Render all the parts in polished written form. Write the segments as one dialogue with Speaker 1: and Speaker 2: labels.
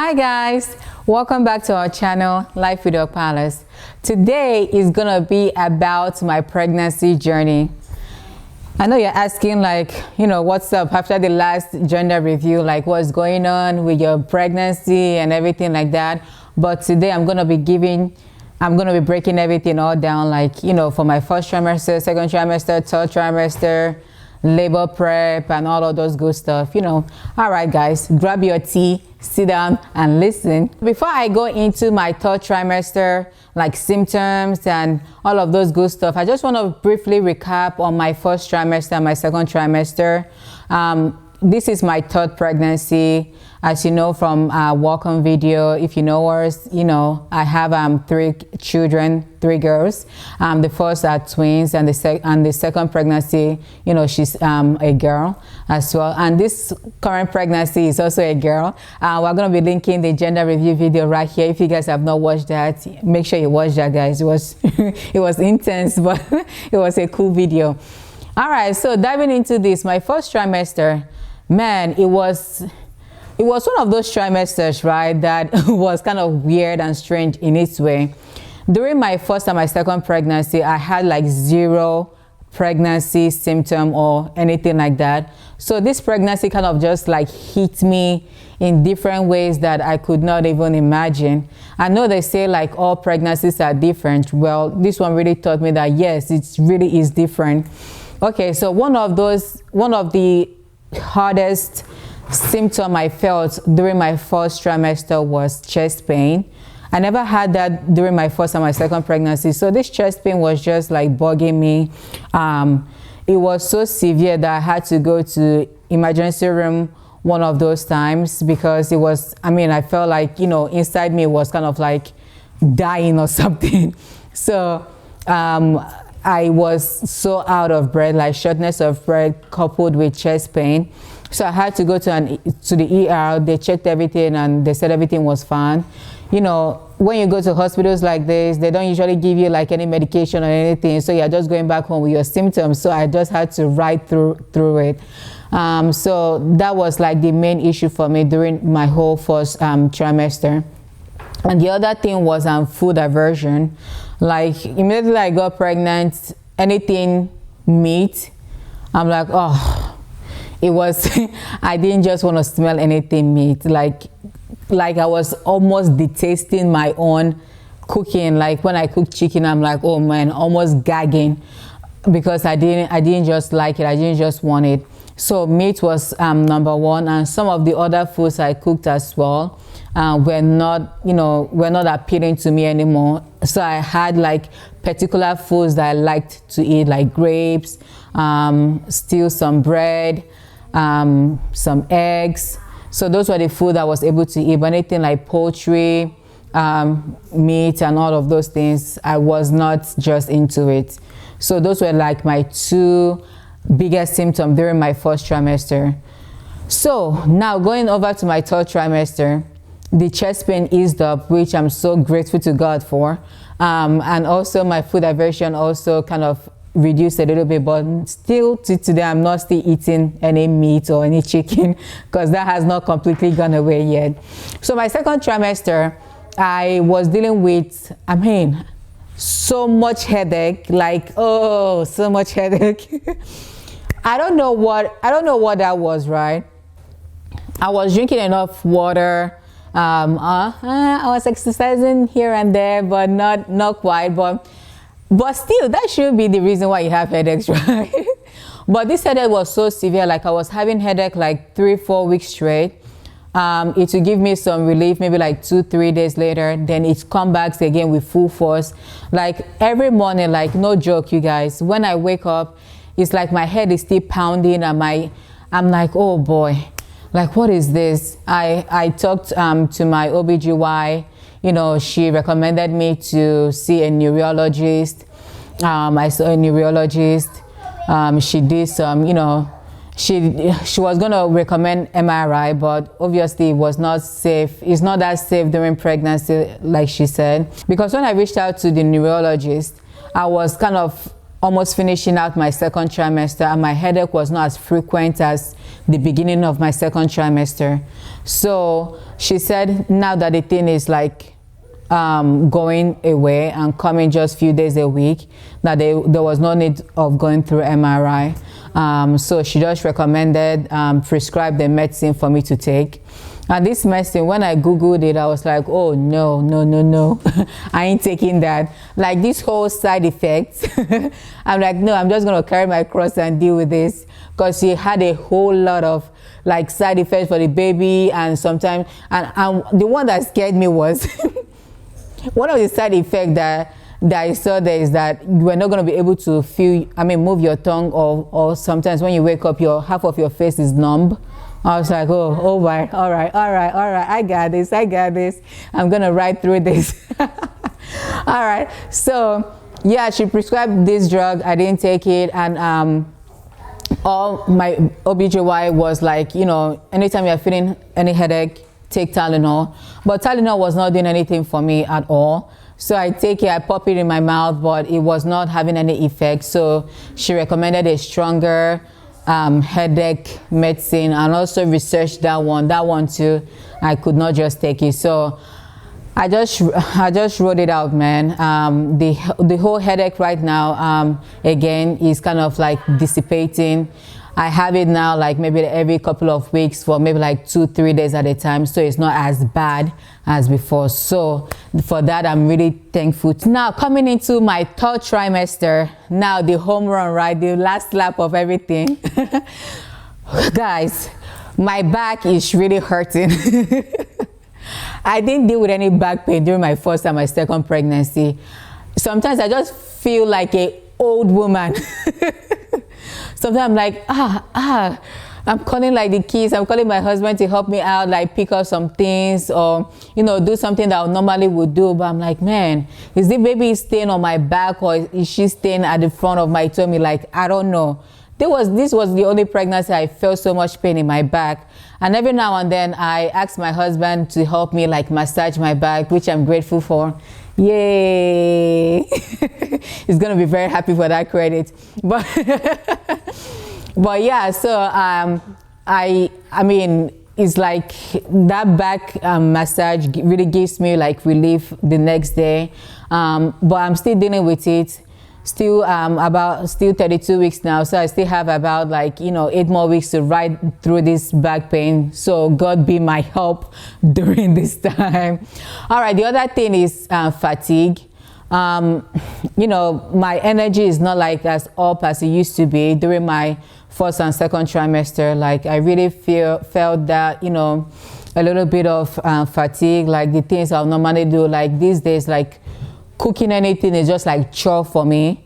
Speaker 1: Hi guys, welcome back to our channel Life with Okpalas. Today is gonna be about my pregnancy journey. I know you're asking, like, what's up after the last gender review, like what's going on with your pregnancy and everything like that. But today I'm gonna be breaking everything all down, like, for my first trimester, second trimester, third trimester, labor prep, and all of those good stuff. All right guys, grab your tea, sit down and listen. Before I go into my third trimester, like symptoms and all of those good stuff, I just want to briefly recap on my first trimester and my second trimester. This is my third pregnancy. As you know from our welcome video, if you know us, I have 3 children, 3 girls. The first are twins, and the second pregnancy, she's a girl as well. And this current pregnancy is also a girl. We're going to be linking the gender review video right here. If you guys have not watched that, make sure you watch that, guys. It was it was intense, but it was a cool video. All right, so diving into this, my first trimester, man, it was one of those trimesters, right, that was kind of weird and strange in its way. During my first and my second pregnancy, I had like 0 pregnancy symptom or anything like that. So this pregnancy kind of just like hit me in different ways that I could not even imagine. I know they say like all pregnancies are different. Well, this one really taught me that yes, it really is different. Okay, so one of the hardest symptom I felt during my first trimester was chest pain. I never had that during my first and my second pregnancy, so this chest pain was just like bugging me. It was so severe that I had to go to emergency room one of those times, because it was, I felt like, inside me was kind of like dying or something. So I was so out of breath, like shortness of breath coupled with chest pain. So I had to go to the ER. They checked everything and they said everything was fine. When you go to hospitals like this, they don't usually give you like any medication or anything. So you're just going back home with your symptoms. So I just had to ride through it. So that was like the main issue for me during my whole first trimester. And the other thing was food aversion. Like immediately I got pregnant, anything meat, I'm like, oh. It was, I didn't just want to smell anything meat. Like I was almost detesting my own cooking. Like when I cook chicken, I'm like, oh man, almost gagging, because I didn't just like it. I didn't just want it. So meat was number 1, and some of the other foods I cooked as well were not appealing to me anymore. So I had like particular foods that I liked to eat, like grapes, still some bread, some eggs. So those were the food I was able to eat. But anything like poultry, meat and all of those things, I was not just into it. So those were like my 2 biggest symptoms during my first trimester. So now going over to my third trimester, the chest pain eased up, which I'm so grateful to God for. And also my food aversion also kind of reduced a little bit, but still today I'm not still eating any meat or any chicken, because that has not completely gone away yet. So my second trimester, I was dealing with, so much headache, like, oh, so much headache. I don't know what that was, right? I was drinking enough water. I was exercising here and there, but not quite, but still, that should be the reason why you have headaches, right? But this headache was so severe, like I was having headache like 3-4 weeks straight. It would give me some relief, maybe like 2-3 days later, then it comes back again with full force. Like every morning, like no joke, you guys, when I wake up, it's like my head is still pounding, and I'm like, oh boy, like what is this? I talked to my OBGY. She recommended me to see a neurologist. I saw a neurologist. She did some, she was going to recommend MRI, but obviously it was not safe. It's not that safe during pregnancy, like she said. Because when I reached out to the neurologist, I was kind of almost finishing out my second trimester, and my headache was not as frequent as the beginning of my second trimester. So she said now that the thing is like going away and coming just few days a week, that there was no need of going through MRI. So she just recommended, prescribed the medicine for me to take. And this medicine, when I googled it, I was like, oh no, no, no, no. I ain't taking that. Like this whole side effects. I'm like, no, I'm just gonna carry my cross and deal with this, because she had a whole lot of like side effects for the baby. And sometimes, and the one that scared me was one of the side effects that I saw there is that you are not going to be able to move your tongue, or sometimes when you wake up, half of your face is numb. I was like, oh my, all right, I got this, I'm gonna ride through this. All right, so yeah, she prescribed this drug. I didn't take it, and all my OBGY was like, you know, anytime you're feeling any headache, take Tylenol. But Tylenol was not doing anything for me at all. So I take it, I pop it in my mouth, but it was not having any effect. So she recommended a stronger headache medicine, and also researched that one too. I could not just take it. So I just wrote it out, man. The whole headache right now, again, is kind of like dissipating. I have it now like maybe every couple of weeks for maybe like 2-3 days at a time, so it's not as bad as before. So for that, I'm really thankful. Now coming into my third trimester, now the home run, right? The last lap of everything. Guys, my back is really hurting. I didn't deal with any back pain during my first and my second pregnancy. Sometimes I just feel like an old woman. Sometimes I'm like, I'm calling like the kids, I'm calling my husband to help me out, like pick up some things, or, you know, do something that I normally would do. But I'm like, man, is the baby staying on my back, or is she staying at the front of my tummy? Like, I don't know. This was the only pregnancy I felt so much pain in my back. And every now and then I ask my husband to help me like massage my back, which I'm grateful for. Yay. He's gonna be very happy for that credit. But yeah, so I mean, it's like that back massage really gives me like relief the next day. But I'm still dealing with it. Still 32 weeks now, so I still have about like, you know, 8 more weeks to ride through this back pain. So God be my help during this time. All right, the other thing is fatigue. You know, my energy is not like as up as it used to be during my first and second trimester. Like I really felt that, you know, a little bit of fatigue, like the things I'll normally do, like these days, like cooking anything is just like chore for me.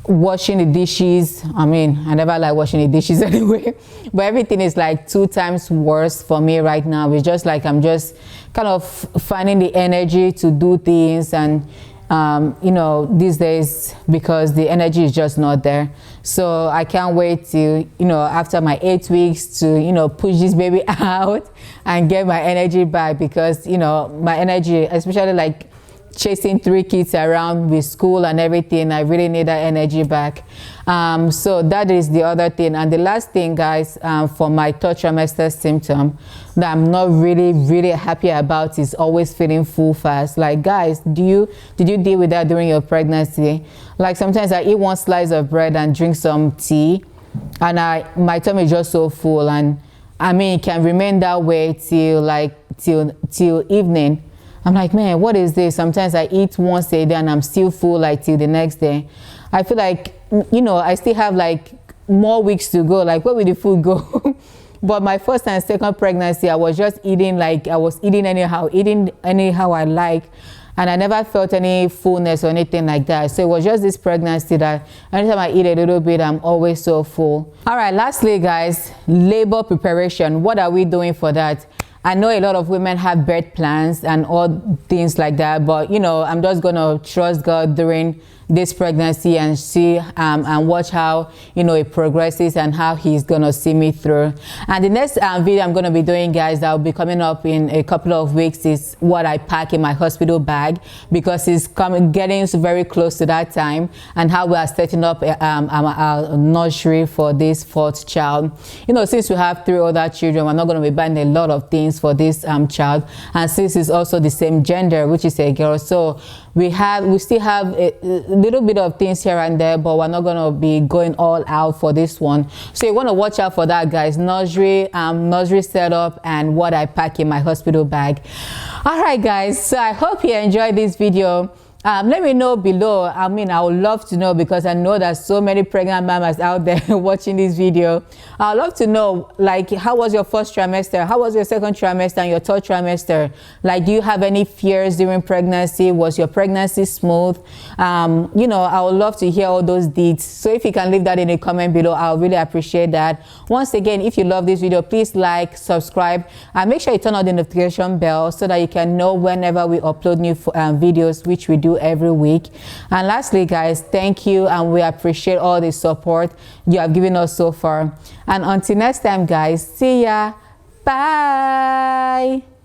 Speaker 1: Washing the dishes, I mean, I never like washing the dishes anyway, but everything is like 2 times worse for me right now. It's just like I'm just kind of finding the energy to do things, and you know, these days, because the energy is just not there. So I can't wait to, you know, after my 8 weeks to, you know, push this baby out and get my energy back, because, you know, my energy, especially like chasing 3 kids around with school and everything, I really need that energy back. So that is the other thing. And the last thing, guys, for my third trimester symptom that I'm not really happy about is always feeling full fast. Like, guys, did you deal with that during your pregnancy? Like sometimes I eat 1 slice of bread and drink some tea, and my tummy is just so full, and I mean, it can remain that way till evening. I'm like, man, what is this? Sometimes I eat once a day and I'm still full like till the next day. I feel like, you know, I still have like more weeks to go. Like, where will the food go? But my first and second pregnancy, I was just eating like, I was eating anyhow I like. And I never felt any fullness or anything like that. So it was just this pregnancy that anytime I eat a little bit, I'm always so full. All right, lastly, guys, labor preparation. What are we doing for that? I know a lot of women have birth plans and all things like that, but you know, I'm just gonna trust God during this pregnancy and see and watch how, you know, it progresses and how he's gonna see me through. And the next video I'm gonna be doing, guys, that will be coming up in a couple of weeks, is what I pack in my hospital bag, because it's getting very close to that time, and how we are setting up our nursery for this fourth child. You know, since we have 3 other children, we're not going to be buying a lot of things for this child, and since it's also the same gender, which is a girl, so we still have a little bit of things here and there, but we're not going to be going all out for this one. So you want to watch out for that, guys. Nursery setup and what I pack in my hospital bag. All right, guys, so I hope you enjoyed this video. Let me know below. I mean, I would love to know, because I know there's so many pregnant mamas out there watching this video. I'd love to know, like, how was your first trimester? How was your second trimester and your third trimester? Like, do you have any fears during pregnancy? Was your pregnancy smooth? You know, I would love to hear all those deeds. So if you can leave that in a comment below, I'll really appreciate that. Once again, if you love this video, please like, subscribe, and make sure you turn on the notification bell so that you can know whenever we upload new videos, which we do every week. And lastly, guys, thank you, and we appreciate all the support you have given us so far. And until next time, guys, see ya. Bye.